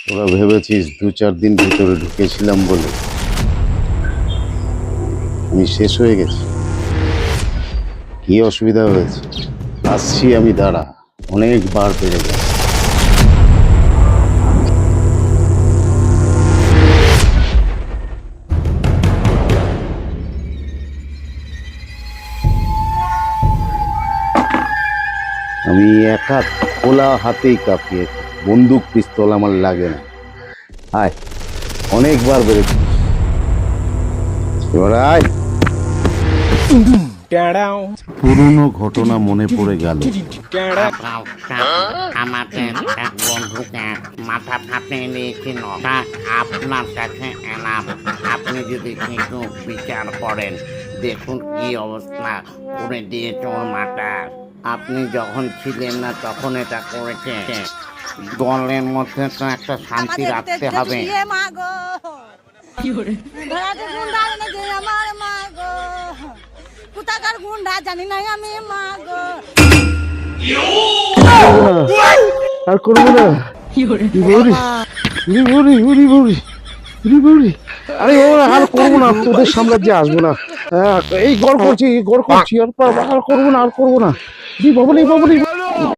তোরা ভেবেছিস 2-4 দিন ভিতরে ঢুকেছিলাম বলে আমি শেষ হয়ে গেছি? কি অসুবিধা হয়েছে? আসছি আমি, দাঁড়া। অনেকবার বেড়ে গেছে। আমি একা খোলা হাতেই কাঁপিয়ে, বন্দুক পিস্তল আমার লাগে না। আয়, অনেকবার বেড়েছি, এবার আয়। পুরনো ঘটনা মনে পড়ে গেল। আমাদের এক বন্ধুকে মাথা ফাটিয়ে দিয়েছিল, তা আপনার কাছে এলাম। আপনি যদি একটু বিচার করেন, দেখুন কি অবস্থা করে দিয়েছে ওর মাথা। আপনি যখন ছিলেন না তখন এটা করেছে। দলের মধ্যে তো একটা শান্তি রাখতে হবে। কোথাকার গুন্ডা জানি না আমি, মা গো। আর করবো না। আরে আর করবো না, তোদের সাম্রাজ্যে আসবো না। এই গড় করছি আর করবো না, আর করবো না। বাবুলি বাবুলি